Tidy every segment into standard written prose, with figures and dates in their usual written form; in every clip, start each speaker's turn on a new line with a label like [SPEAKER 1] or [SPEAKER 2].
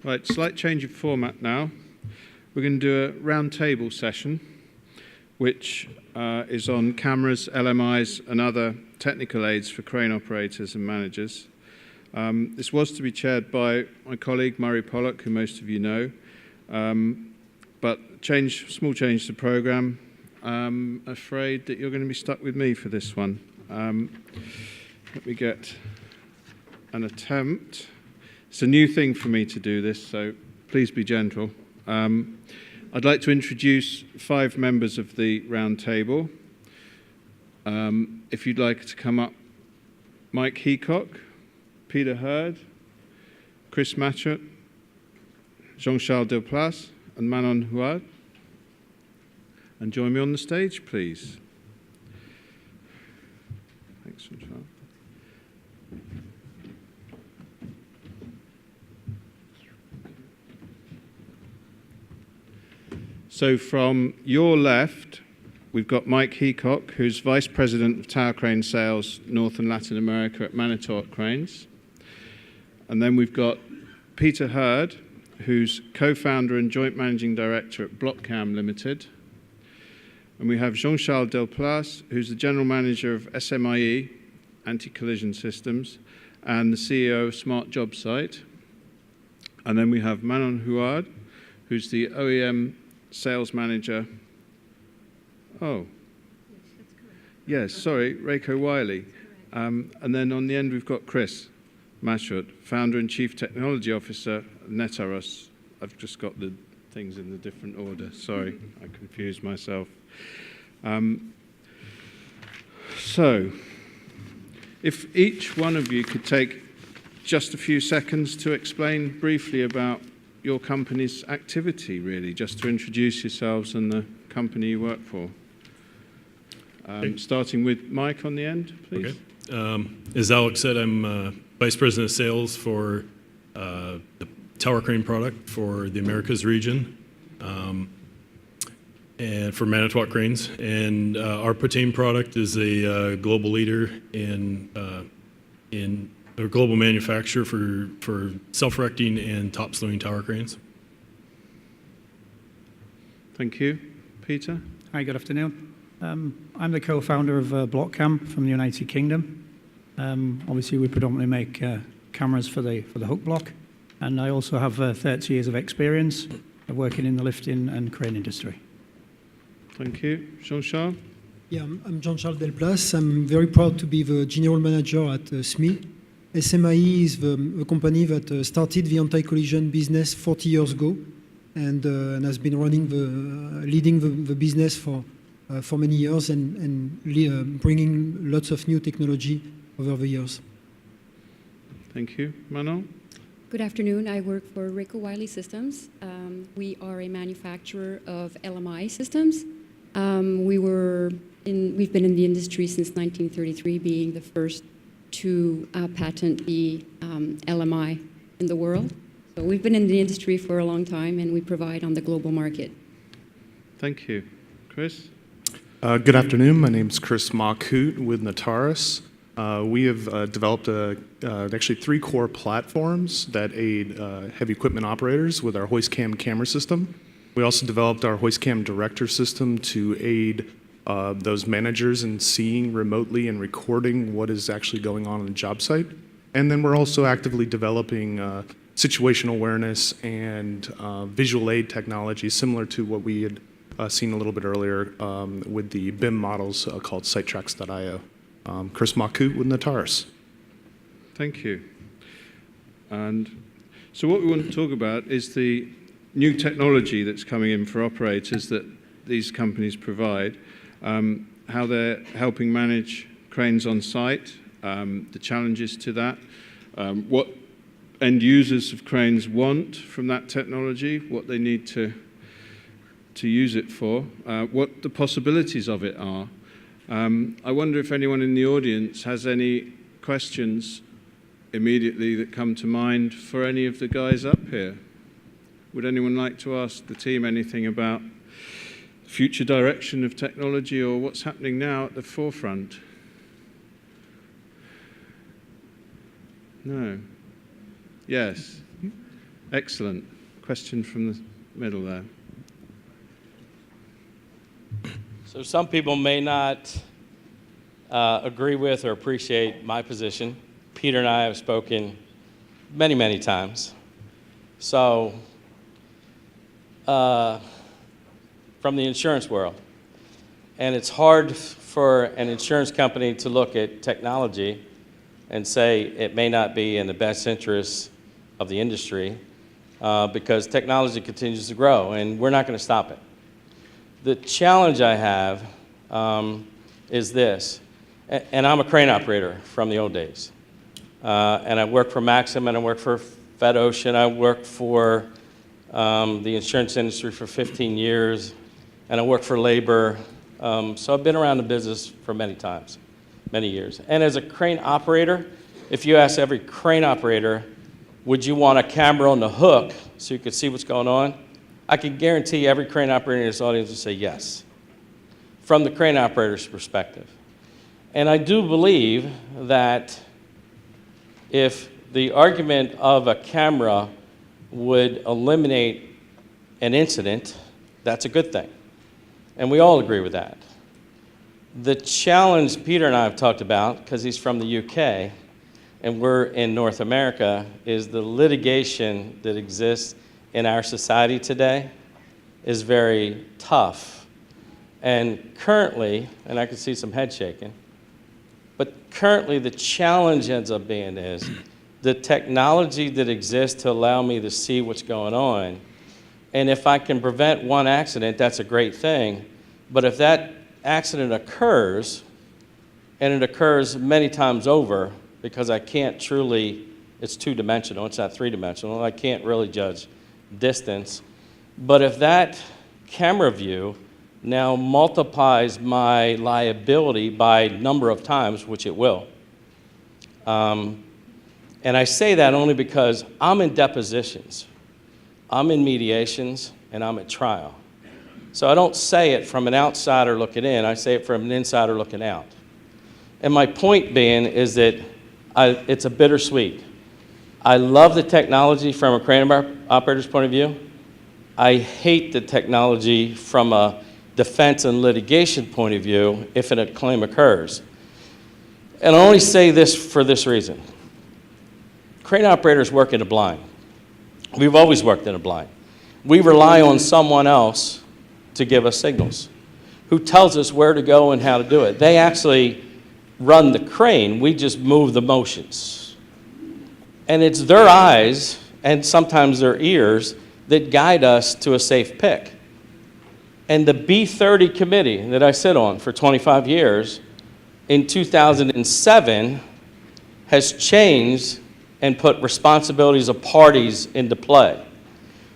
[SPEAKER 1] Right, slight change of format now. We're going to do a round table session, which is on cameras, LMIs, and other technical aids for crane operators and managers. This was to be chaired by my colleague Murray Pollock, who most of you know, but small change to the programme. I'm afraid that you're going to be stuck with me for this one. Let me get an attempt. It's a new thing for me to do this, so please be gentle. I'd like to introduce 5 members of the round table. If you'd like to come up, Mike Heacock, Peter Hurd, Chris Matchett, Jean-Charles Delplace, and Manon Houard. And join me on the stage, please. Thanks, Jean-Charles. So from your left, we've got Mike Heacock, who's Vice President of Tower Crane Sales, North and Latin America at Manitowoc Cranes. And then we've got Peter Hurd, who's co-founder and joint managing director at Blockcam Limited. And we have Jean-Charles Delplace, who's the general manager of SMIE, Anti-Collision Systems, and the CEO of Smart Job Site. And then we have Manon Houard, who's the OEM sales manager. Oh. Yes, sorry, Reiko Wiley. And then on the end, we've got Chris Matchett, founder and chief technology officer of Netaros. I've just got the things in the different order. Sorry, I confused myself. So, if each one of you could take just a few seconds to explain briefly about your company's activity, really, just to introduce yourselves and the company you work for. Starting with Mike on the end, please.
[SPEAKER 2] Okay. As Alex said, I'm Vice President of Sales for the tower crane product for the Americas region and for Manitowoc Cranes. And our Potain product is a global leader in a global manufacturer for self-erecting and top-slewing tower cranes.
[SPEAKER 1] Thank you. Peter?
[SPEAKER 3] Hi, good afternoon. I'm the co-founder of Blockcam from the United Kingdom. Obviously, we predominantly make cameras for the hook block, and I also have 30 years of experience of working in the lifting and crane industry.
[SPEAKER 1] Thank you. Jean-Charles?
[SPEAKER 4] Yeah, I'm Jean-Charles Delplace. I'm very proud to be the general manager at SME. SMIE is the company that started the anti-collision business 40 years ago and has been leading the business for many years and bringing lots of new technology over the years.
[SPEAKER 1] Thank you. Manon?
[SPEAKER 5] Good afternoon. I work for Reiko Wiley Systems. We are a manufacturer of LMI systems. We've been in the industry since 1933, being the first to patent the LMI in the world. So we've been in the industry for a long time, and we provide on the global market.
[SPEAKER 1] Thank you. Chris?
[SPEAKER 6] Good afternoon. My name is Chris Mahout with Netaros. We have developed actually 3 core platforms that aid heavy equipment operators with our HoistCam camera system. We also developed our HoistCam director system to aid those managers in seeing remotely and recording what is actually going on the job site. And then we're also actively developing situational awareness and visual aid technology similar to what we had seen a little bit earlier with the BIM models called SiteTracks.io. Chris Mahout with Netaros.
[SPEAKER 1] Thank you. And so what we want to talk about is the new technology that's coming in for operators that these companies provide, how they're helping manage cranes on site, the challenges to that, what end users of cranes want from that technology, what they need to use it for, what the possibilities of it are. I wonder if anyone in the audience has any questions immediately that come to mind for any of the guys up here. Would anyone like to ask the team anything about the future direction of technology or what's happening now at the forefront? No. Yes. Excellent. Question from the middle there.
[SPEAKER 7] So some people may not agree with or appreciate my position. Peter and I have spoken many, many times. So from the insurance world, and it's hard for an insurance company to look at technology and say it may not be in the best interest of the industry because technology continues to grow, and we're not going to stop it. The challenge I have is this, and I'm a crane operator from the old days, and I worked for Maxim, and I worked for FedOcean, I worked for the insurance industry for 15 years, and I worked for labor, so I've been around the business for many years. And as a crane operator, if you ask every crane operator, would you want a camera on the hook so you could see what's going on? I can guarantee every crane operator in this audience will say yes, from the crane operator's perspective. And I do believe that if the argument of a camera would eliminate an incident, that's a good thing. And we all agree with that. The challenge Peter and I have talked about, because he's from the UK and we're in North America, is the litigation that exists in our society today is very tough. And currently, and I can see some head shaking, but currently the challenge ends up being is the technology that exists to allow me to see what's going on. And if I can prevent one accident, that's a great thing. But if that accident occurs, and it occurs many times over, because I can't truly, it's two-dimensional, it's not three-dimensional, I can't really judge distance. But if that camera view now multiplies my liability by number of times, which it will, and I say that only because I'm in depositions, I'm in mediations, and I'm at trial. So I don't say it from an outsider looking in, I say it from an insider looking out. And my point being is that it's a bittersweet. I love the technology from a crane operator's point of view. I hate the technology from a defense and litigation point of view if a claim occurs. And I only say this for this reason. Crane operators work in the blind. We've always worked in the blind. We rely on someone else to give us signals, who tells us where to go and how to do it. They actually run the crane, we just move the motions. And it's their eyes, and sometimes their ears, that guide us to a safe pick. And the B30 committee that I sit on for 25 years, in 2007, has changed and put responsibilities of parties into play.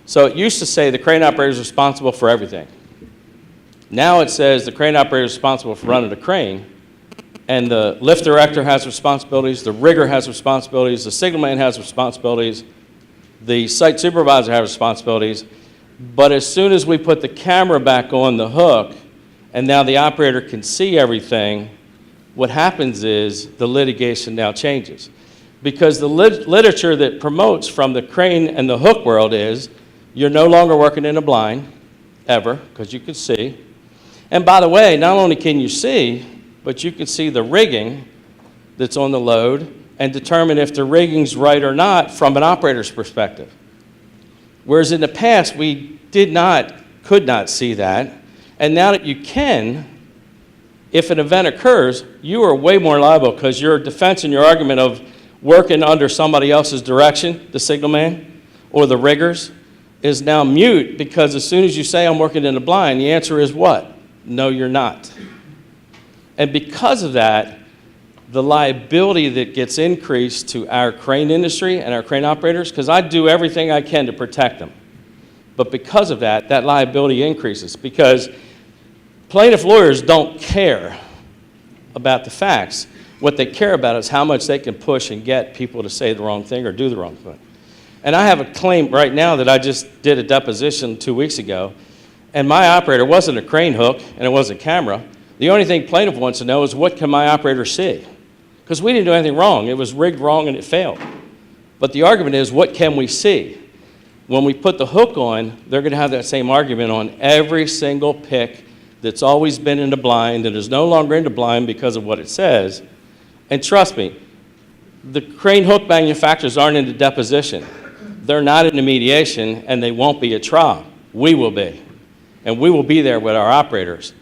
[SPEAKER 7] So it used to say the crane operator is responsible for everything. Now it says the crane operator is responsible for running the crane, and the lift director has responsibilities, the rigger has responsibilities, the signalman has responsibilities, the site supervisor has responsibilities. But as soon as we put the camera back on the hook, and now the operator can see everything, what happens is the litigation now changes. Because the literature that promotes from the crane and the hook world is you're no longer working in a blind, ever, because you can see. And by the way, not only can you see, but you can see the rigging that's on the load and determine if the rigging's right or not from an operator's perspective. Whereas in the past, we could not see that. And now that you can, if an event occurs, you are way more liable because your defense and your argument of working under somebody else's direction, the signalman or the riggers, is now mute because as soon as you say I'm working in the blind, the answer is what? No, you're not. And because of that, the liability that gets increased to our crane industry and our crane operators, because I do everything I can to protect them. But because of that, that liability increases because plaintiff lawyers don't care about the facts. What they care about is how much they can push and get people to say the wrong thing or do the wrong thing. And I have a claim right now that I just did a deposition 2 weeks ago, and my operator wasn't a crane hook and it wasn't a camera. The only thing plaintiff wants to know is what can my operator see? Because we didn't do anything wrong. It was rigged wrong and it failed. But the argument is what can we see? When we put the hook on, they're going to have that same argument on every single pick that's always been in the blind and is no longer in the blind because of what it says. And trust me, the crane hook manufacturers aren't into deposition. They're not into mediation, and they won't be at trial. We will be. And we will be there with our operators.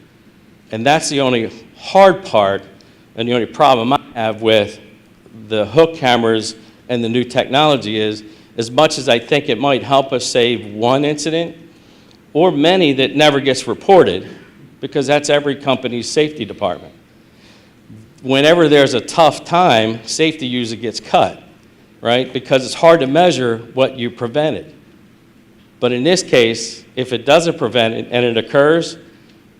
[SPEAKER 7] And that's the only hard part and the only problem I have with the hook cameras and the new technology is, as much as I think it might help us save one incident or many that never gets reported, because that's every company's safety department. Whenever there's a tough time, safety usually gets cut, right? Because it's hard to measure what you prevented. But in this case, if it doesn't prevent it and it occurs,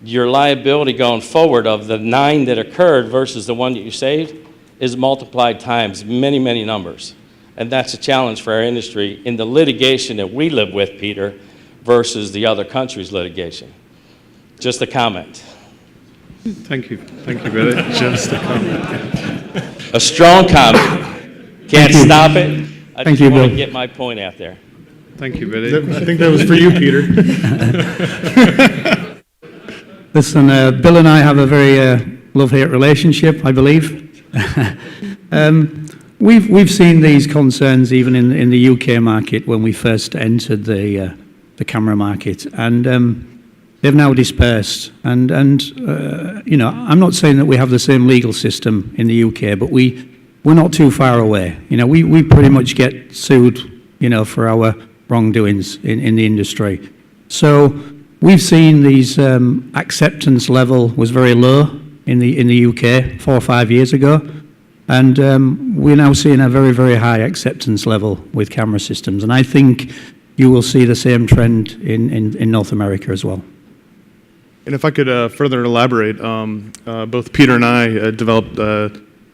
[SPEAKER 7] your liability going forward of the 9 that occurred versus the 1 that you saved is multiplied times many, many numbers. And that's a challenge for our industry in the litigation that we live with, Peter, versus the other countries' litigation. Just a comment.
[SPEAKER 1] Thank you, Billy.
[SPEAKER 6] Just a comment.
[SPEAKER 7] A strong comment. Can't stop it. I
[SPEAKER 3] Thank
[SPEAKER 7] just
[SPEAKER 3] you,
[SPEAKER 7] want to
[SPEAKER 3] Bill.
[SPEAKER 7] get my point out there.
[SPEAKER 1] Thank you, Billy.
[SPEAKER 6] I think that was for you, Peter.
[SPEAKER 3] Listen, Bill and I have a very love-hate relationship, I believe. We've seen these concerns even in the UK market when we first entered the camera market, and they've now dispersed. And you know, I'm not saying that we have the same legal system in the UK, but we're not too far away. You know, we pretty much get sued, you know, for our wrongdoings in the industry. So we've seen these acceptance level was very low in the UK 4 or 5 years ago. And we're now seeing a very, very high acceptance level with camera systems. And I think you will see the same trend in North America as well.
[SPEAKER 6] And if I could further elaborate, both Peter and I developed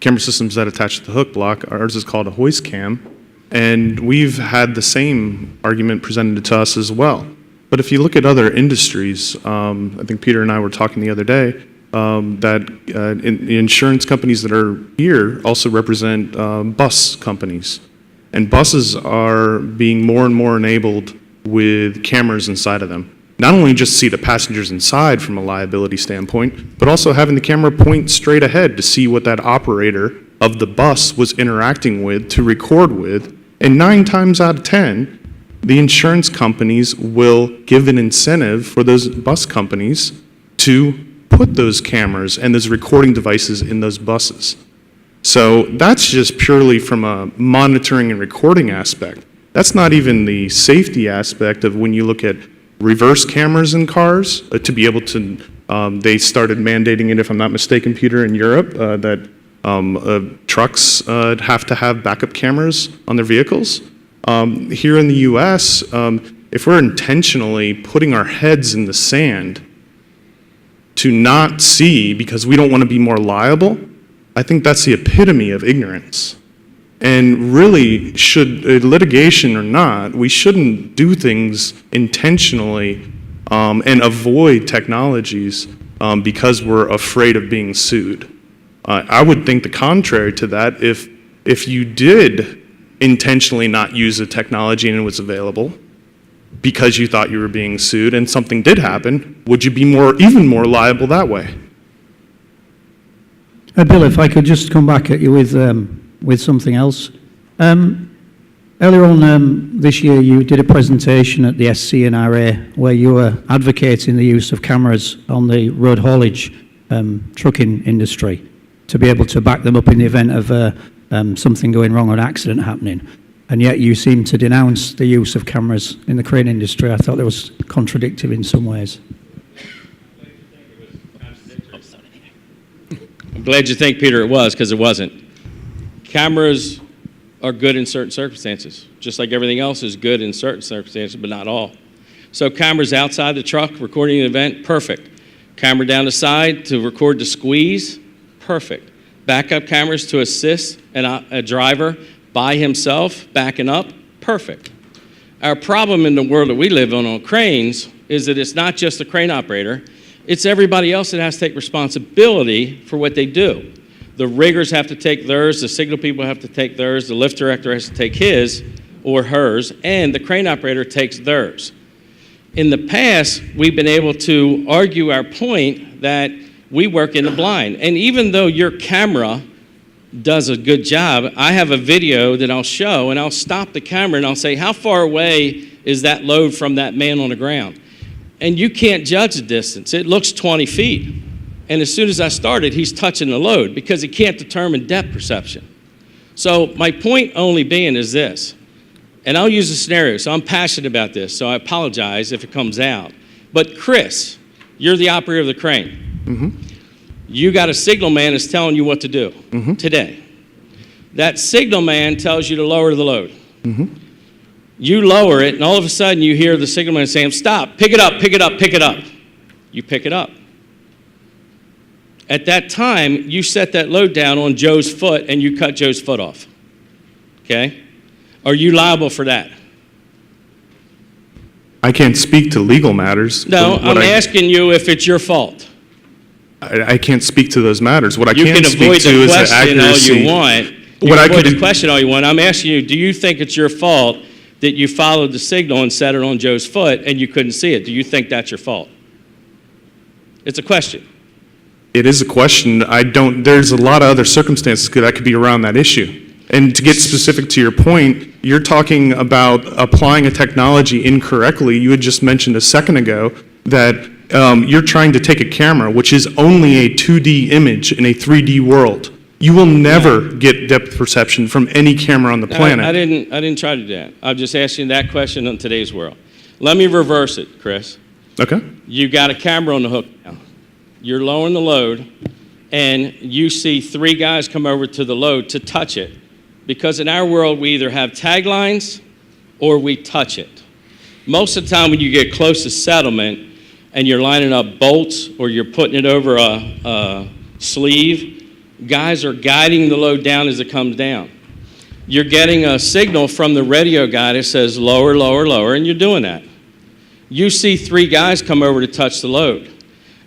[SPEAKER 6] camera systems that attach to the hook block. Ours is called a hoist cam. And we've had the same argument presented to us as well. But if you look at other industries, I think Peter and I were talking the other day, that insurance companies that are here also represent bus companies. And buses are being more and more enabled with cameras inside of them. Not only just see the passengers inside from a liability standpoint, but also having the camera point straight ahead to see what that operator of the bus was interacting with, to record with. And 9 times out of 10, the insurance companies will give an incentive for those bus companies to put those cameras and those recording devices in those buses. So that's just purely from a monitoring and recording aspect. That's not even the safety aspect of when you look at reverse cameras in cars, to be able to, they started mandating it, if I'm not mistaken, Peter, in Europe, that trucks have to have backup cameras on their vehicles. Here in the US, if we're intentionally putting our heads in the sand to not see because we don't want to be more liable, I think that's the epitome of ignorance. And really, should litigation or not, we shouldn't do things intentionally and avoid technologies because we're afraid of being sued. I would think the contrary to that. If you did intentionally not use the technology and it was available because you thought you were being sued and something did happen, would you be even more liable that way?
[SPEAKER 3] Bill, if I could just come back at you with something else. Earlier on this year, you did a presentation at the TCNA where you were advocating the use of cameras on the road haulage trucking industry to be able to back them up in the event of something going wrong or an accident happening. And yet you seem to denounce the use of cameras in the crane industry. I thought that was contradictory in some ways.
[SPEAKER 7] I'm glad you think, Peter, it was, because it wasn't. Cameras are good in certain circumstances, just like everything else is good in certain circumstances, but not all. So cameras outside the truck recording an event, perfect. Camera down the side to record the squeeze, perfect. Backup cameras to assist a driver by himself, backing up, perfect. Our problem in the world that we live on cranes is that it's not just the crane operator, it's everybody else that has to take responsibility for what they do. The riggers have to take theirs, the signal people have to take theirs, the lift director has to take his, or hers, and the crane operator takes theirs. In the past, we've been able to argue our point that we work in the blind. And even though your camera does a good job, I have a video that I'll show, and I'll stop the camera and I'll say, how far away is that load from that man on the ground? And you can't judge the distance. It looks 20 feet. And as soon as I started, he's touching the load because he can't determine depth perception. So my point only being is this, and I'll use a scenario, so I'm passionate about this, so I apologize if it comes out. But Chris, you're the operator of the crane. You got a signal man that's telling you what to do today. That signal man tells you to lower the load. You lower it, and all of a sudden you hear the signal man saying, stop, pick it up, pick it up, pick it up. You pick it up. At that time, you set that load down on Joe's foot and you cut Joe's foot off. Okay? Are you liable for that?
[SPEAKER 6] I can't speak to legal matters.
[SPEAKER 7] No, I'm asking you if it's your fault.
[SPEAKER 6] I can't speak to those matters. What I
[SPEAKER 7] You
[SPEAKER 6] can
[SPEAKER 7] can
[SPEAKER 6] speak
[SPEAKER 7] avoid
[SPEAKER 6] to
[SPEAKER 7] the
[SPEAKER 6] is the
[SPEAKER 7] question all
[SPEAKER 6] accuracy.
[SPEAKER 7] you want. You
[SPEAKER 6] What I
[SPEAKER 7] can avoid
[SPEAKER 6] could-
[SPEAKER 7] the question all you want. I'm asking you, do you think it's your fault that you followed the signal and set it on Joe's foot and you couldn't see it? Do you think that's your fault? It's a question.
[SPEAKER 6] It is a question. There's a lot of other circumstances that could be around that issue. And to get specific to your point, you're talking about applying a technology incorrectly. You had just mentioned a second ago that you're trying to take a camera, which is only a 2D image in a 3D world. You will never get depth perception from any camera on the planet.
[SPEAKER 7] I didn't try to do that. I'm just asking that question in today's world. Let me reverse it, Chris.
[SPEAKER 6] Okay.
[SPEAKER 7] You got a camera on the hook now. You're lowering the load, and you see 3 guys come over to the load to touch it. Because in our world, we either have taglines or we touch it. Most of the time when you get close to settlement and you're lining up bolts or you're putting it over a sleeve, guys are guiding the load down as it comes down. You're getting a signal from the radio guy that says lower, lower, lower, and you're doing that. You see 3 guys come over to touch the load.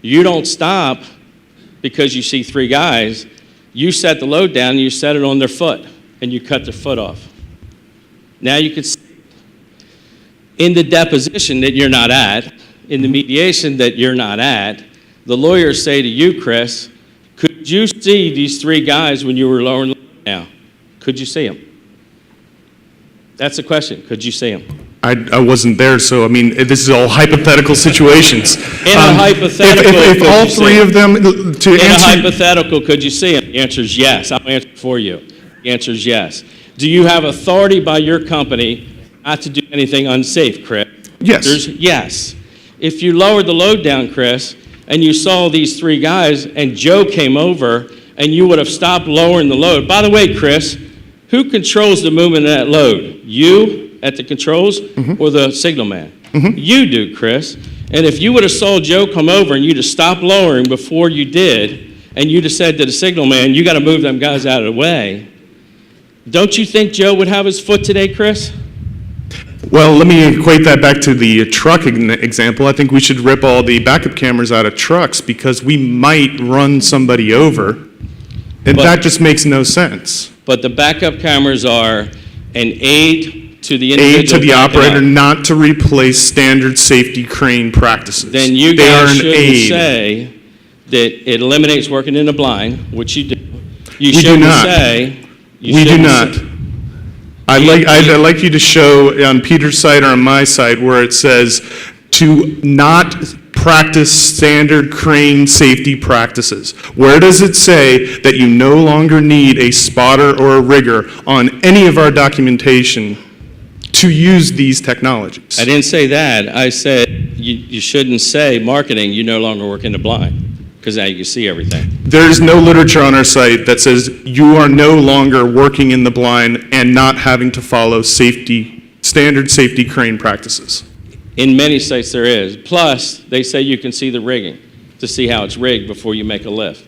[SPEAKER 7] You don't stop because you see 3 guys. You set the load down and you set it on their foot and you cut their foot off. Now you can see in the deposition that you're not at, in the mediation that you're not at, the lawyers say to you, Chris, could you see these 3 guys when you were lowering the load down? Could you see them? That's the question. Could you see them?
[SPEAKER 6] I wasn't there, so I mean, this is all hypothetical situations.
[SPEAKER 7] In a hypothetical,
[SPEAKER 6] if
[SPEAKER 7] could
[SPEAKER 6] all
[SPEAKER 7] you
[SPEAKER 6] 3
[SPEAKER 7] see
[SPEAKER 6] of them, to
[SPEAKER 7] In a
[SPEAKER 6] answer,
[SPEAKER 7] hypothetical, could you see it? The answer is yes. I'll answer for you. The answer is yes. Do you have authority by your company not to do anything unsafe, Chris?
[SPEAKER 6] Yes.
[SPEAKER 7] Yes. If you lowered the load down, Chris, and you saw these 3 guys, and Joe came over, and you would have stopped lowering the load. By the way, Chris, who controls the movement of that load? You at the controls or the signal man? You do, Chris. And if you would have saw Joe come over and you'd have stopped lowering before you did, and you'd have said to the signal man, you got to move them guys out of the way, don't you think Joe would have his foot today, Chris?
[SPEAKER 6] well, let me equate that back to the truck example. I think we should rip all the backup cameras out of trucks because we might run somebody over, and that just makes no sense.
[SPEAKER 7] But the backup cameras are an aid to the individual.
[SPEAKER 6] Aid to the
[SPEAKER 7] backing
[SPEAKER 6] operator,
[SPEAKER 7] up.
[SPEAKER 6] not to replace standard safety crane practices.
[SPEAKER 7] Then you
[SPEAKER 6] They are
[SPEAKER 7] guys
[SPEAKER 6] an
[SPEAKER 7] shouldn't
[SPEAKER 6] aid.
[SPEAKER 7] say that it eliminates working in the blind, which you do. You
[SPEAKER 6] We do
[SPEAKER 7] shouldn't
[SPEAKER 6] not.
[SPEAKER 7] say. you
[SPEAKER 6] We do
[SPEAKER 7] shouldn't
[SPEAKER 6] not.
[SPEAKER 7] say-
[SPEAKER 6] I'd like you to show on Peter's site or on my site where it says to not practice standard crane safety practices. Where does it say that you no longer need a spotter or a rigger on any of our documentation to use these technologies?
[SPEAKER 7] I didn't say that. I said you shouldn't say marketing, you no longer work in the blind, because now you can see everything.
[SPEAKER 6] There's no literature on our site that says you are no longer working in the blind and not having to follow standard safety crane practices.
[SPEAKER 7] In many sites there is. Plus, they say you can see the rigging to see how it's rigged before you make a lift.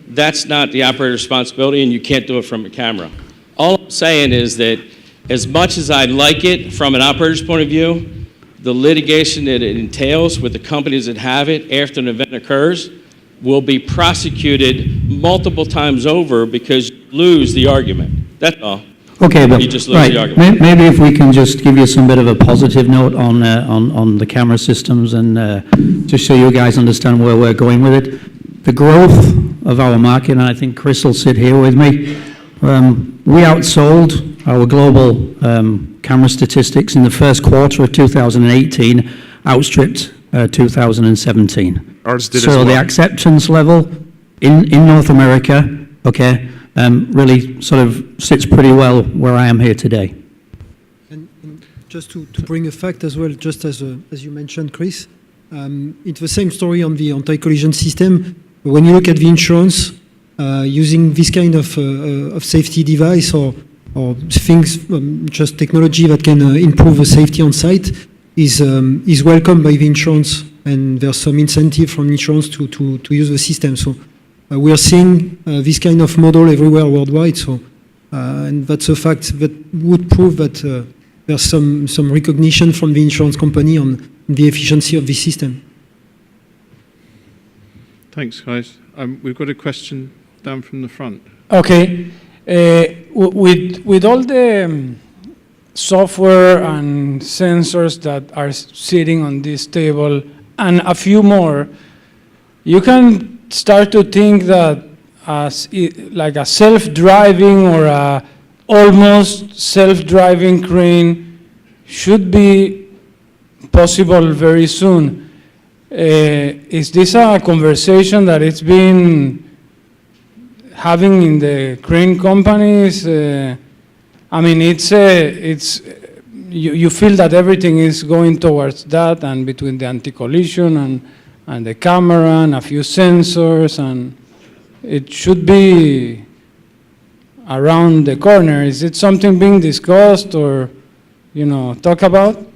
[SPEAKER 7] That's not the operator's responsibility, and you can't do it from a camera. All I'm saying is that as much as I like it from an operator's point of view, the litigation that it entails with the companies that have it after an event occurs will be prosecuted multiple times over because you lose the argument. That's all.
[SPEAKER 3] Okay, but
[SPEAKER 7] You just lose
[SPEAKER 3] right,
[SPEAKER 7] the argument.
[SPEAKER 3] maybe if we can just give you some bit of a positive note on the camera systems and just so you guys understand where we're going with it. The growth of our market, and I think Chris will sit here with me, we outsold our global camera statistics in the first quarter of 2018, outstripped 2017.
[SPEAKER 6] Ours did as
[SPEAKER 3] So the
[SPEAKER 6] well.
[SPEAKER 3] acceptance level in North America, okay, really sort of sits pretty well where I am here today.
[SPEAKER 4] And just to bring a fact as well, just as you mentioned, Chris, it's the same story on the anti-collision system. When you look at the insurance, using this kind of safety device or things, just technology that can improve the safety on site is welcomed by the insurance, and there's some incentive from insurance to use the system. So we are seeing this kind of model everywhere worldwide. So and that's a fact that would prove that there's some recognition from the insurance company on the efficiency of the system.
[SPEAKER 1] Thanks, guys. We've got a question down from the front.
[SPEAKER 8] Okay. With all the software and sensors that are sitting on this table and a few more, you can start to think that like a self-driving or a almost self-driving crane should be possible very soon. Is this a conversation that it's been having in the crane companies? I mean, you feel that everything is going towards that, and between the anti-collision and the camera and a few sensors, and it should be around the corner. Is it something being discussed or, talk about?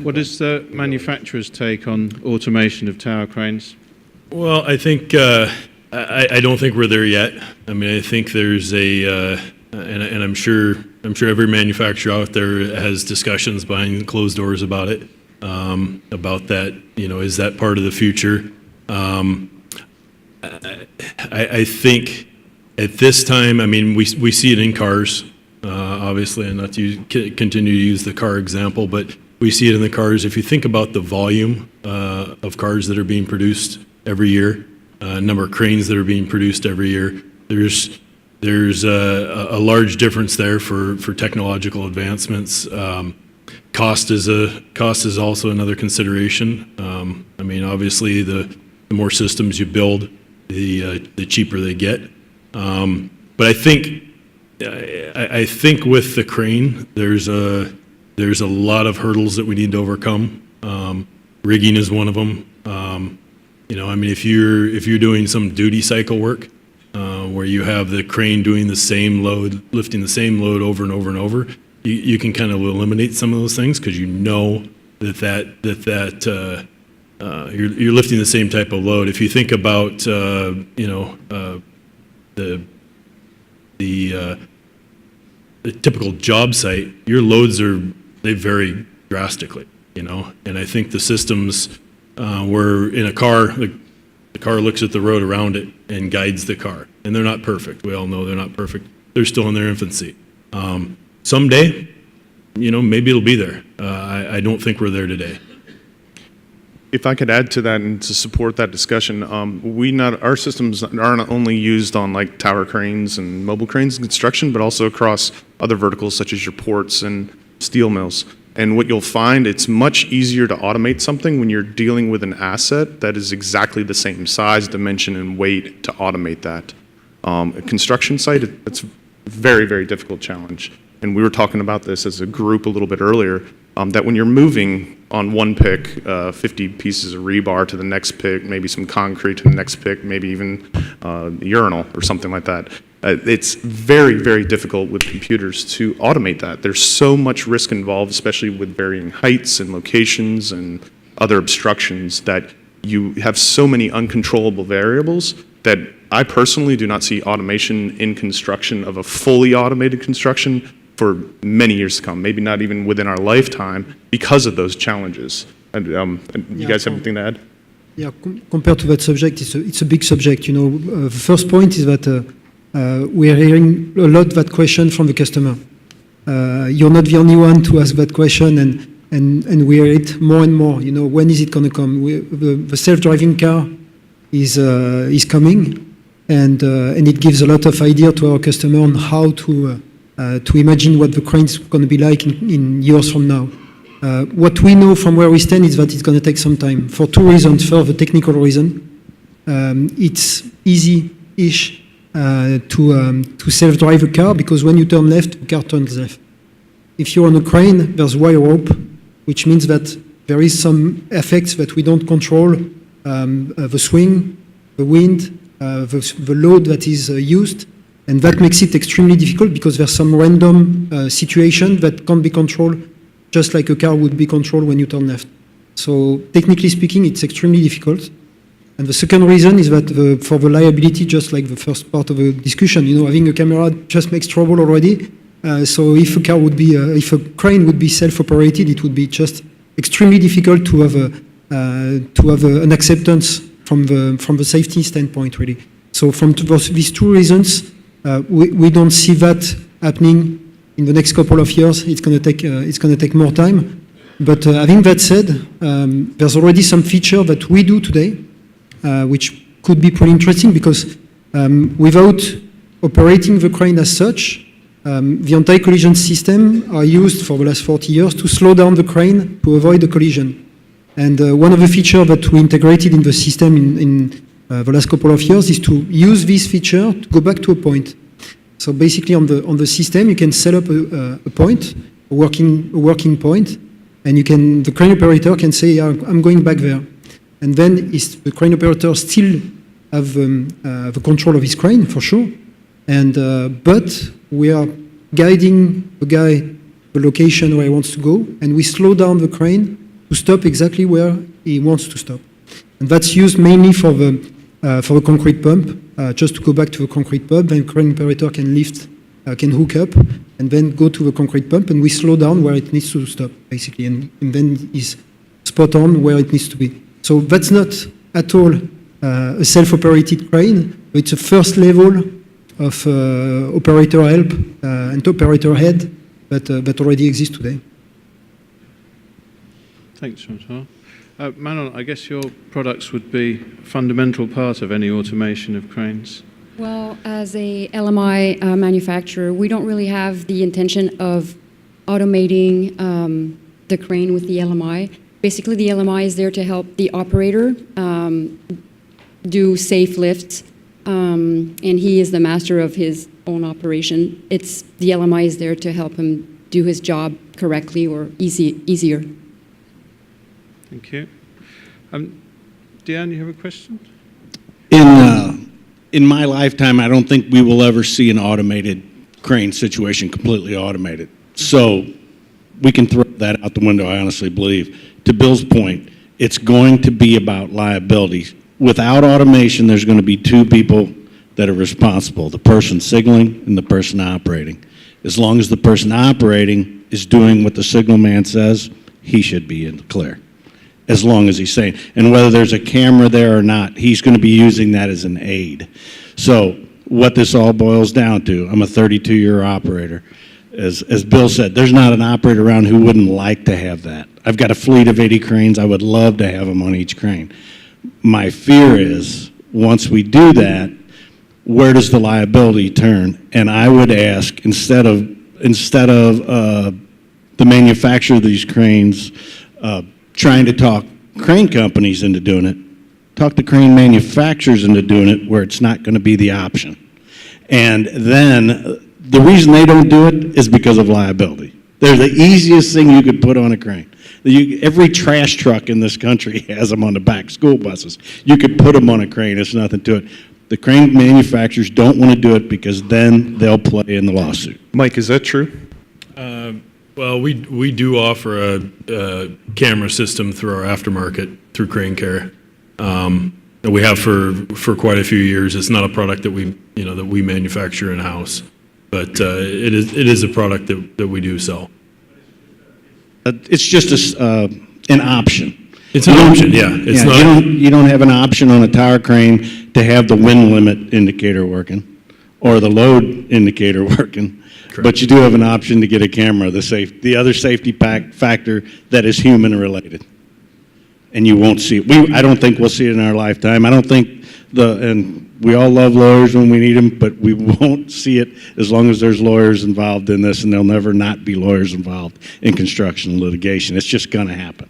[SPEAKER 1] What is the manufacturer's take on automation of tower cranes?
[SPEAKER 2] Well, I think I don't think we're there yet. I mean, I think there's and I'm sure every manufacturer out there has discussions behind closed doors about it, about that. Is that part of the future? I think at this time, I mean, we see it in cars, obviously, and not to continue to use the car example, but we see it in the cars. If you think about the volume of cars that are being produced every year, number of cranes that are being produced every year, there's a large difference there for technological advancements. Cost is also another consideration. I mean, obviously, the more systems you build, the cheaper they get. But I think with the crane, there's a lot of hurdles that we need to overcome. Rigging is one of them. I mean, if you're doing some duty cycle work, where you have the crane doing the same load, lifting the same load over and over and over, you can kind of eliminate some of those things because you're lifting the same type of load. If you think about the typical job site, your loads they vary drastically, and I think the systems where in a car, the car looks at the road around it and guides the car, and they're not perfect. We all know they're not perfect. They're still in their infancy. Someday, maybe it'll be there. I don't think we're there today.
[SPEAKER 6] If I could add to that and to support that discussion, our systems aren't only used on like tower cranes and mobile cranes in construction, but also across other verticals such as your ports and steel mills. And what you'll find, it's much easier to automate something when you're dealing with an asset that is exactly the same size, dimension, and weight to automate that. A construction site, it's a very, very difficult challenge. And we were talking about this as a group a little bit earlier, that when you're moving on one pick, 50 pieces of rebar to the next pick, maybe some concrete to the next pick, maybe even a urinal or something like that, it's very, very difficult with computers to automate that. There's so much risk involved, especially with varying heights and locations and other obstructions, that you have so many uncontrollable variables that I personally do not see automation in construction of a fully automated construction for many years to come, maybe not even within our lifetime, because of those challenges. And you guys have anything to add?
[SPEAKER 4] Yeah, compared to that subject, it's a big subject. The first point is that we are hearing a lot that question from the customer. You're not the only one to ask that question, and we hear it more and more. You know, when is it going to come? The self-driving car is coming, and it gives a lot of idea to our customer on how to imagine what the crane is going to be like in years from now. What we know from where we stand is that it's going to take some time for two reasons. First, the technical reason. It's easy-ish to self-drive a car because when you turn left, the car turns left. If you're on a crane, there's wire rope, which means that there is some effects that we don't control, the swing, the wind, the load that is used, and that makes it extremely difficult because there's some random situation that can't be controlled, just like a car would be controlled when you turn left. So technically speaking, it's extremely difficult. And the second reason is that for the liability, just like the first part of the discussion, you know, having a camera just makes trouble already. So if a car would be, if a crane would be self-operated, it would be just extremely difficult to have an acceptance from the safety standpoint, really. So from these two reasons, we don't see that happening in the next couple of years. It's going to take more time. But having that said, there's already some feature that we do today, which could be pretty interesting because without operating the crane as such, the anti-collision system are used for the last 40 years to slow down the crane to avoid a collision. And one of the features that we integrated in the system in the last couple of years is to use this feature to go back to a point. So basically on the system, you can set up a point, a working point, and the crane operator can say, yeah, I'm going back there. And then the crane operator still have the control of his crane, for sure. But we are guiding the guy the location where he wants to go, and we slow down the crane to stop exactly where he wants to stop. And that's used mainly for the concrete pump, just to go back to the concrete pump. Then crane operator can can hook up, and then go to the concrete pump, and we slow down where it needs to stop, basically, and then is spot on where it needs to be. So that's not at all a self-operated crane, but it's a first level of operator help and operator head that already exists today.
[SPEAKER 1] Thanks, Jean-Charles. Manon, I guess your products would be a fundamental part of any automation of cranes.
[SPEAKER 5] Well, as a LMI manufacturer, we don't really have the intention of automating the crane with the LMI. Basically, the LMI is there to help the operator do safe lifts, and he is the master of his own operation. The LMI is there to help him do his job correctly or easier.
[SPEAKER 1] Thank you. Deanne, you have a question?
[SPEAKER 9] In my lifetime, I don't think we will ever see an automated crane situation completely automated. So we can throw that out the window, I honestly believe. To Bill's point, it's going to be about liability. Without automation, there's going to be two people that are responsible, the person signaling and the person operating. As long as the person operating is doing what the signal man says, he should be in the clear. As long as he's saying, and whether there's a camera there or not, he's going to be using that as an aid. So what this all boils down to, I'm a 32-year operator. As Bill said, there's not an operator around who wouldn't like to have that. I've got a fleet of 80 cranes. I would love to have them on each crane. My fear is, once we do that, where does the liability turn? And I would ask, instead of the manufacturer of these cranes trying to talk crane companies into doing it, talk the crane manufacturers into doing it where it's not going to be the option. And then the reason they don't do it is because of liability. They're the easiest thing you could put on a crane. Every trash truck in this country has them on the back, school buses. You could put them on a crane, it's nothing to it. The crane manufacturers don't want to do it because then they'll play in the lawsuit.
[SPEAKER 6] Mike, is that true?
[SPEAKER 2] Well, we do offer a camera system through our aftermarket through Crane Care. That we have for quite a few years. It's not a product that we manufacture in house, but it is a product that we do sell.
[SPEAKER 9] It's just an option.
[SPEAKER 2] It's an option, yeah. It's
[SPEAKER 9] you don't have an option on a tower crane to have the wind limit indicator working, or the load indicator working. But you do have an option to get a camera, the other safety factor that is human related. And you won't see it. I don't think we'll see it in our lifetime. I don't think and we all love lawyers when we need them, but we won't see it as long as there's lawyers involved in this, and there'll never not be lawyers involved in construction and litigation. It's just going to happen.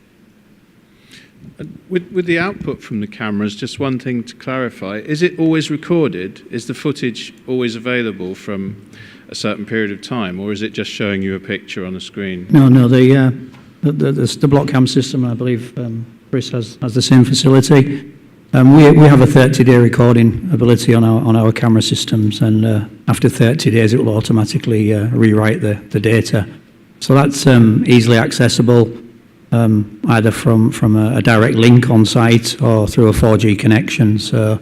[SPEAKER 1] With the output from the cameras, just one thing to clarify, is it always recorded? Is the footage always available from a certain period of time, or is it just showing you a picture on a screen?
[SPEAKER 3] No, the block cam system, I believe Chris has the same facility. We have a 30-day recording ability on our camera systems, and after 30 days it will automatically rewrite the data. So that's easily accessible, either from a direct link on site or through a 4G connection. So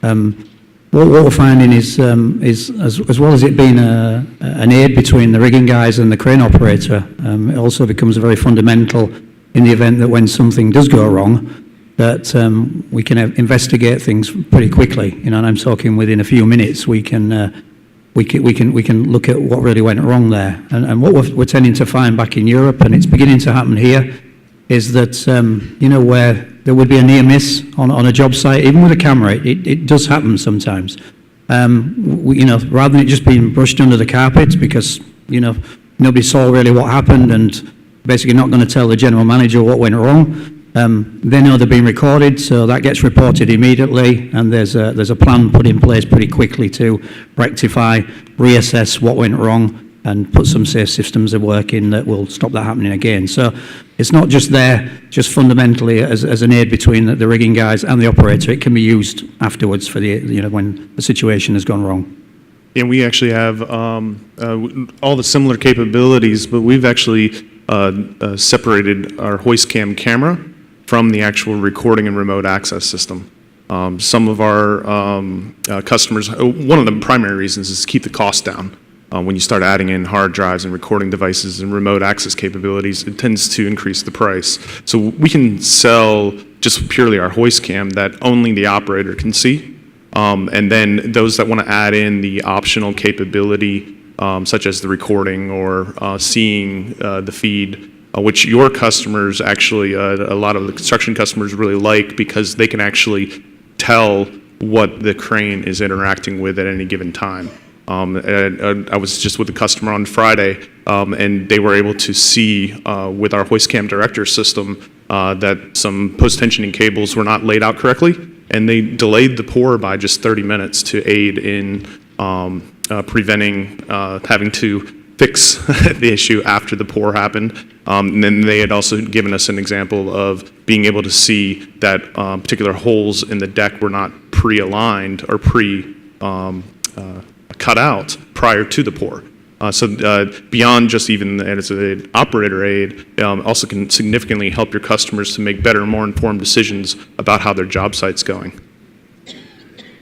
[SPEAKER 3] what we're finding is as well as it being an aid between the rigging guys and the crane operator, it also becomes very fundamental in the event that when something does go wrong, that we can investigate things pretty quickly. And I'm talking within a few minutes we can look at what really went wrong there. And what we're tending to find back in Europe, and it's beginning to happen here, is that where there would be a near miss on a job site, even with a camera, it does happen sometimes. Rather than it just being brushed under the carpet because nobody saw really what happened and basically not going to tell the general manager what went wrong. They know they're being recorded, so that gets reported immediately, and there's a plan put in place pretty quickly to rectify, reassess what went wrong, and put some safe systems of work in that will stop that happening again. So it's not just there, just fundamentally as an aid between the rigging guys and the operator. It can be used afterwards for when the situation has gone wrong.
[SPEAKER 6] And we actually have all the similar capabilities, but we've actually separated our hoist cam camera from the actual recording and remote access system. Some of our customers, one of the primary reasons is to keep the cost down. When you start adding in hard drives and recording devices and remote access capabilities, it tends to increase the price. So we can sell just purely our hoist cam that only the operator can see. And then those that want to add in the optional capability, such as the recording or seeing the feed, which your customers actually, a lot of the construction customers really like because they can actually tell what the crane is interacting with at any given time. I was just with a customer on Friday, and they were able to see with our hoist cam director system that some post-tensioning cables were not laid out correctly, and they delayed the pour by just 30 minutes to aid in preventing having to fix the issue after the pour happened. And then they had also given us an example of being able to see that particular holes in the deck were not pre-aligned or cut out prior to the pour. So beyond just even as an operator aid, also can significantly help your customers to make better, more informed decisions about how their job site's going.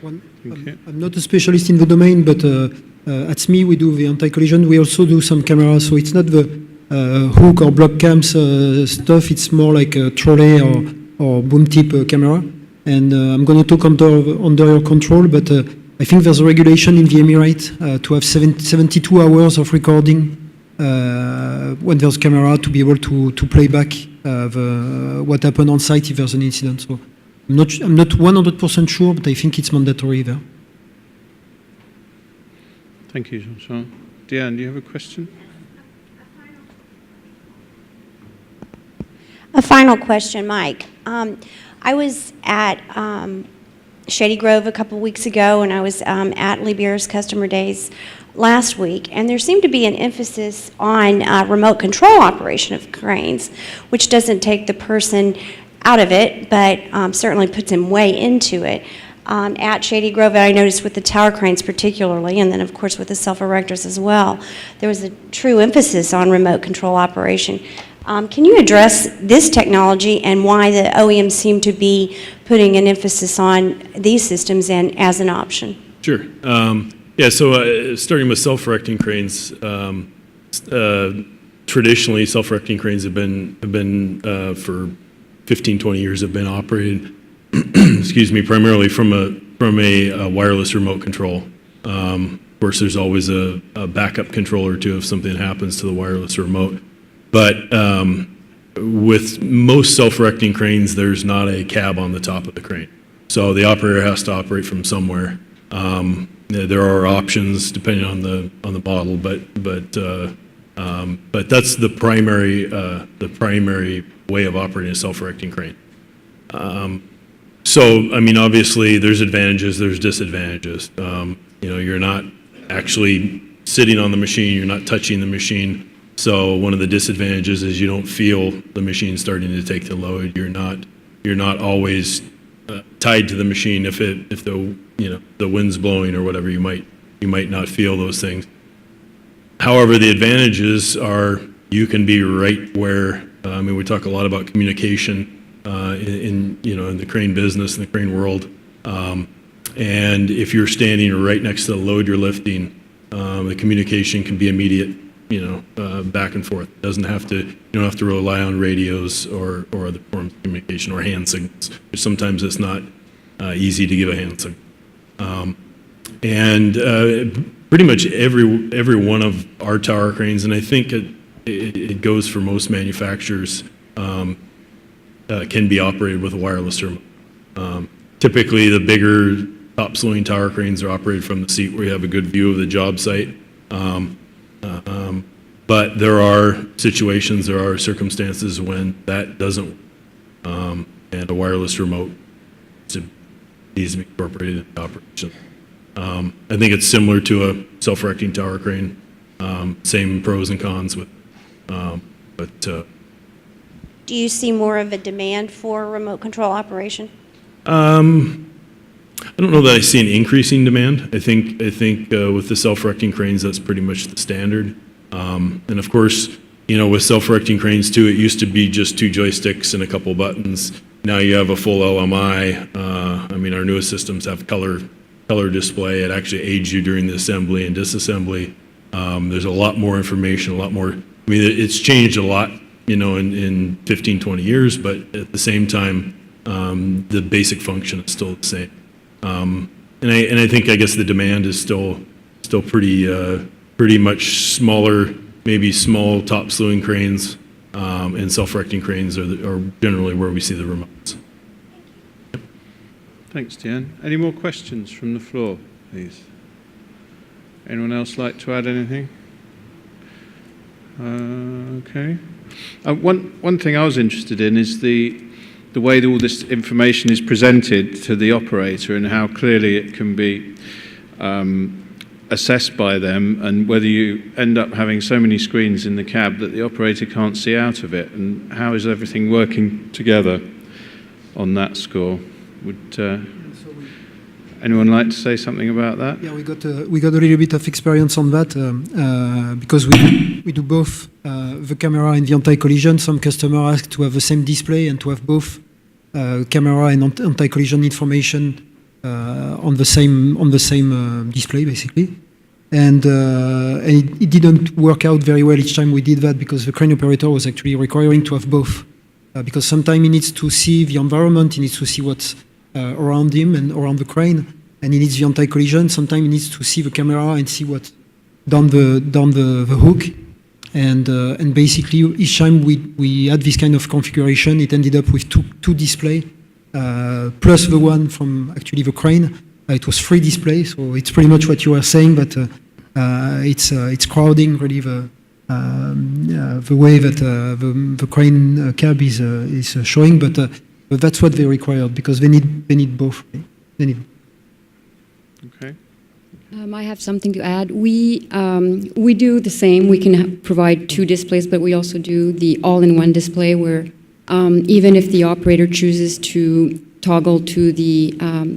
[SPEAKER 4] I'm not a specialist in the domain, but at SME we do the anti-collision. We also do some cameras, so it's not the hook or block cams stuff. It's more like a trolley or boom tip camera. And I'm going to talk under your control, but I think there's a regulation in the Emirates to have 72 hours of recording when there's camera to be able to play back what happened on site if there's an incident. So I'm not 100% sure, but I think it's mandatory there.
[SPEAKER 1] Thank you, Jean-Charles. Diane, do you have a question?
[SPEAKER 10] A final question, Mike. I was at Shady Grove a couple weeks ago, and I was at Lee Beer's Customer Days last week, and there seemed to be an emphasis on remote control operation of cranes, which doesn't take the person out of it, but certainly puts him way into it. At Shady Grove, I noticed with the tower cranes particularly, and then of course with the self-erectors as well, there was a true emphasis on remote control operation. Can you address this technology and why the OEMs seem to be putting an emphasis on these systems and as an option?
[SPEAKER 2] Sure. Yeah, so starting with self-erecting cranes, traditionally self-erecting cranes have been for 15, 20 years have been operated, excuse me, primarily from a wireless remote control. Of course, there's always a backup controller too if something happens to the wireless remote. But with most self-erecting cranes, there's not a cab on the top of the crane. So the operator has to operate from somewhere. There are options depending on the model, but that's the primary way of operating a self-erecting crane. So, I mean, obviously, there's advantages, there's disadvantages. You're not actually sitting on the machine, you're not touching the machine. So one of the disadvantages is you don't feel the machine starting to take the load. You're not always tied to the machine. If the wind's blowing or whatever, you might not feel those things. However, the advantages are you can be right where. We talk a lot about communication in the crane business, in the crane world, and if you're standing right next to the load you're lifting, the communication can be immediate. Back and forth. You don't have to rely on radios or other forms of communication or hand signals. Sometimes it's not easy to give a hand signal. And pretty much every one of our tower cranes, and I think it goes for most manufacturers, can be operated with a wireless remote. Typically, the bigger top-slewing tower cranes are operated from the seat where you have a good view of the job site. But there are situations, there are circumstances when that doesn't work, and a wireless remote needs to be incorporated into operation. I think it's similar to a self-erecting tower crane, same pros and cons with,
[SPEAKER 10] Do you see more of a demand for remote control operation?
[SPEAKER 2] I don't know that I see an increasing demand. I think with the self-erecting cranes, that's pretty much the standard. And of course, with self-erecting cranes too, it used to be just 2 joysticks and a couple buttons. Now you have a full LMI. Our newest systems have color display. It actually aids you during the assembly and disassembly. There's a lot more information, a lot more. It's changed a lot, in 15, 20 years, but at the same time, the basic function is still the same. And I think, I guess the demand is still pretty much smaller, maybe small top slewing cranes, and self-erecting cranes are generally where we see the remotes.
[SPEAKER 1] Thanks, Diane. Any more questions from the floor, please? Anyone else like to add anything? Okay. One thing I was interested in is the way that all this information is presented to the operator and how clearly it can be assessed by them, and whether you end up having so many screens in the cab that the operator can't see out of it, and how is everything working together on that score? Would anyone like to say something about that?
[SPEAKER 4] Yeah, we got a little bit of experience on that because we do both the camera and the anti-collision. Some customers ask to have the same display and to have both camera and anti-collision information on the same display, basically. And it didn't work out very well each time we did that, because the crane operator was actually requiring to have both. Because sometimes he needs to see the environment, he needs to see what's around him and around the crane, and he needs the anti-collision. Sometimes he needs to see the camera and see what's down the hook. And basically, each time we had this kind of configuration, it ended up with two displays, plus the one from actually the crane. It was 3 displays, so it's pretty much what you were saying, but it's crowding really the way that the crane cab is showing. But that's what they required, because they need both. They need.
[SPEAKER 1] Okay.
[SPEAKER 5] I have something to add. We do the same. We can provide 2 displays, but we also do the all-in-one display where even if the operator chooses to toggle to the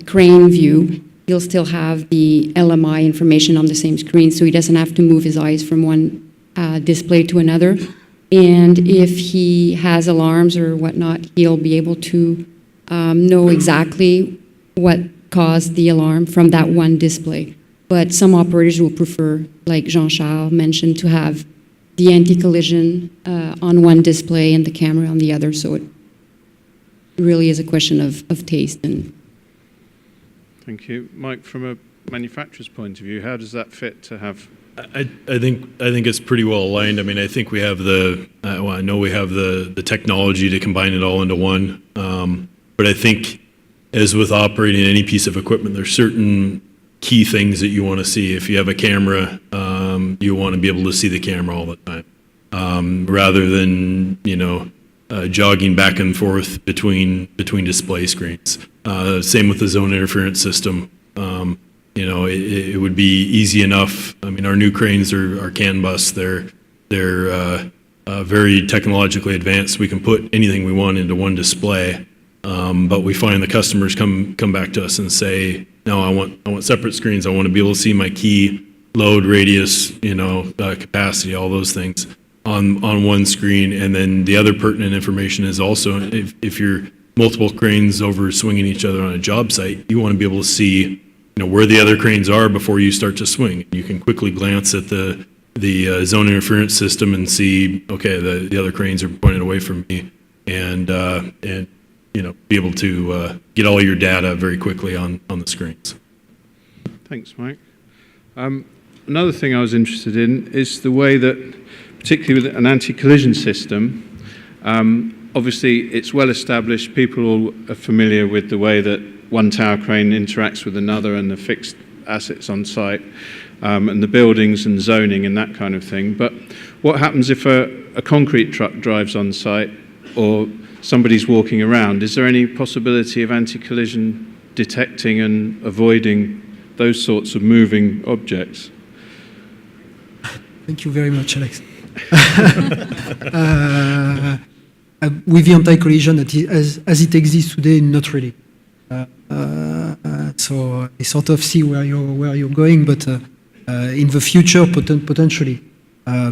[SPEAKER 5] crane view, he'll still have the LMI information on the same screen, so he doesn't have to move his eyes from one display to another. And if he has alarms or whatnot, he'll be able to know exactly what caused the alarm from that one display. But some operators will prefer, like Jean-Charles mentioned, to have the anti-collision on one display and the camera on the other. So it really is a question of taste. And
[SPEAKER 1] Thank you. Mike, from a manufacturer's point of view, how does that fit to have?
[SPEAKER 2] I think it's pretty well aligned. I mean, I think we have I know we have the technology to combine it all into one. But I think, as with operating any piece of equipment, there's certain key things that you want to see. If you have a camera, you want to be able to see the camera all the time, rather than jogging back and forth between display screens. Same with the zone interference system. It would be easy enough. I mean, our new cranes are CAN bus. They're very technologically advanced. We can put anything we want into one display. But we find the customers come back to us and say, no, I want separate screens. I want to be able to see my key, load, radius, capacity, all those things on one screen. And then the other pertinent information is also if you're multiple cranes over swinging each other on a job site, you want to be able to see where the other cranes are before you start to swing. You can quickly glance at the zone interference system and see, okay, the other cranes are pointed away from me, and be able to get all your data very quickly on the screens.
[SPEAKER 1] Thanks, Mike. Another thing I was interested in is the way that, particularly with an anti-collision system, obviously it's well established, people all are familiar with the way that one tower crane interacts with another and the fixed assets on site, and the buildings and zoning and that kind of thing. But what happens if a concrete truck drives on site or somebody's walking around? Is there any possibility of anti-collision detecting and avoiding those sorts of moving objects?
[SPEAKER 4] Thank you very much, Alex. With the anti-collision as it exists today, not really. So I sort of see where you're going, but in the future, potentially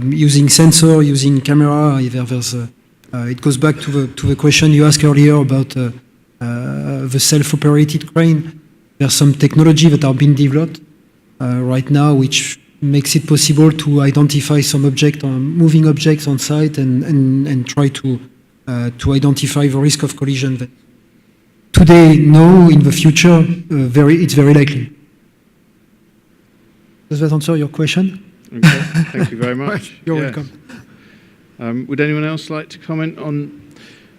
[SPEAKER 4] using sensor, using camera, it goes back to the question you asked earlier about the self-operated crane. There's some technology that are being developed right now, which makes it possible to identify some moving objects on site and try to identify the risk of collision. Today, no. In the future, it's very likely. Does that answer your question?
[SPEAKER 1] Okay, thank you very much.
[SPEAKER 4] You're
[SPEAKER 1] Yes.
[SPEAKER 4] welcome.
[SPEAKER 1] Would anyone else like to comment on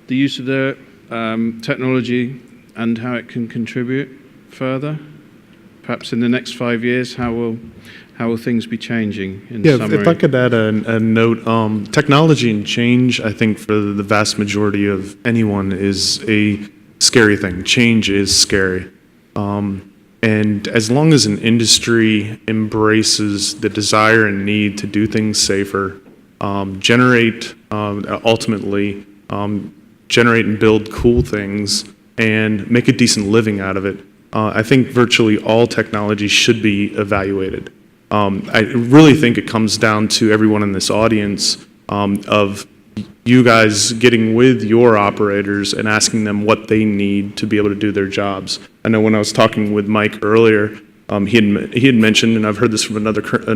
[SPEAKER 1] the use of the technology and how it can contribute further? Perhaps in the next 5 years, how will things be changing in summary?
[SPEAKER 6] If I could add a note, technology and change, I think for the vast majority of anyone is a scary thing. Change is scary. And as long as an industry embraces the desire and need to do things safer, ultimately generate and build cool things and make a decent living out of it, I think virtually all technology should be evaluated. I really think it comes down to everyone in this audience of you guys getting with your operators and asking them what they need to be able to do their jobs. I know when I was talking with Mike earlier, he had mentioned, and I've heard this from a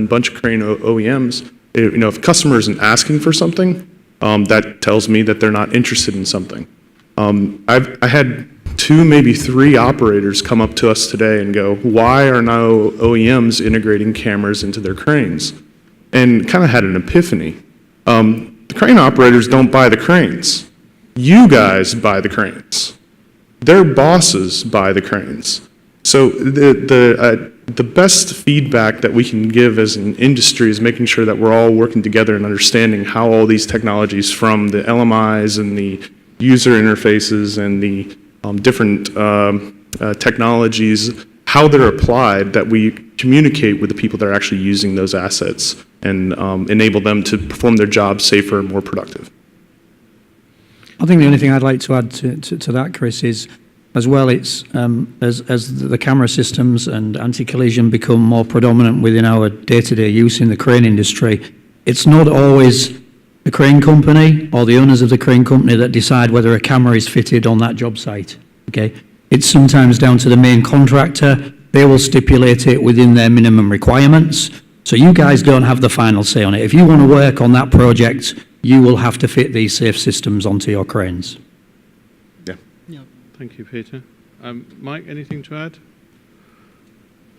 [SPEAKER 6] bunch of crane OEMs, if a customer isn't asking for something, that tells me that they're not interested in something. I had 2, maybe 3 operators come up to us today and go, why are no OEMs integrating cameras into their cranes? And kind of had an epiphany. The crane operators don't buy the cranes. You guys buy the cranes. Their bosses buy the cranes. So the best feedback that we can give as an industry is making sure that we're all working together and understanding how all these technologies, from the LMIs and the user interfaces and the different technologies, how they're applied, that we communicate with the people that are actually using those assets and enable them to perform their jobs safer and more productive.
[SPEAKER 3] I think the only thing I'd like to add to that, Chris, is as well, it's as the camera systems and anti-collision become more predominant within our day-to-day use in the crane industry, it's not always the crane company or the owners of the crane company that decide whether a camera is fitted on that job site. Okay, it's sometimes down to the main contractor. They will stipulate it within their minimum requirements. So you guys don't have the final say on it. If you want to work on that project, you will have to fit these safe systems onto your cranes.
[SPEAKER 1] Thank you, Peter. Mike, anything to add?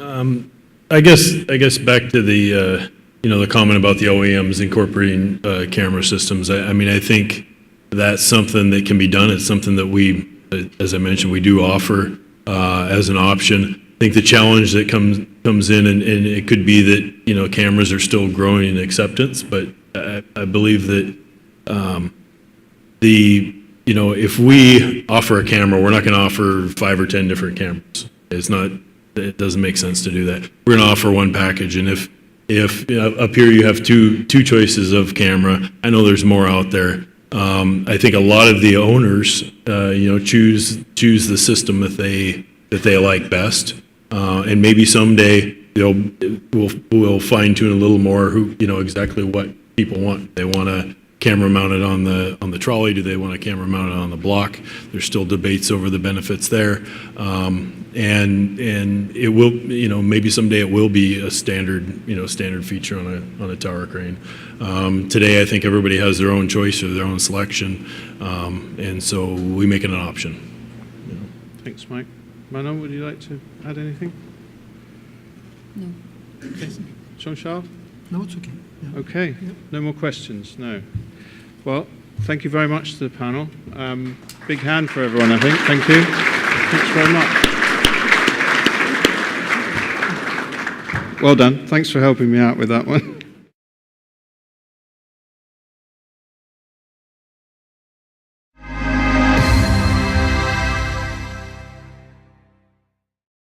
[SPEAKER 2] I guess back to the the comment about the OEMs incorporating camera systems. I mean, I think that's something that can be done. It's something that we, as I mentioned, we do offer as an option. I think the challenge that comes in, and it could be that cameras are still growing in acceptance, but I believe that if we offer a camera, we're not going to offer 5 or 10 different cameras. It doesn't make sense to do that. We're going to offer one package, and if up here you have two choices of camera, I know there's more out there. I think a lot of the owners, choose the system that they like best, and maybe someday we'll fine tune a little more exactly what people want. They want a camera mounted on the trolley. Do they want a camera mounted on the block? There's still debates over the benefits there, and it will maybe someday it will be a standard feature on a tower crane. Today I think everybody has their own choice or their own selection, and so we make it an option.
[SPEAKER 1] Thanks, Mike. Manon, would you like to add anything?
[SPEAKER 5] No.
[SPEAKER 1] Okay. Jean-Charles?
[SPEAKER 4] No, it's okay. Yeah.
[SPEAKER 1] Okay. No more questions? No. Well, thank you very much to the panel. Big hand for everyone, I think. Thank you. Thanks very much. Well done. Thanks for helping me out with that one.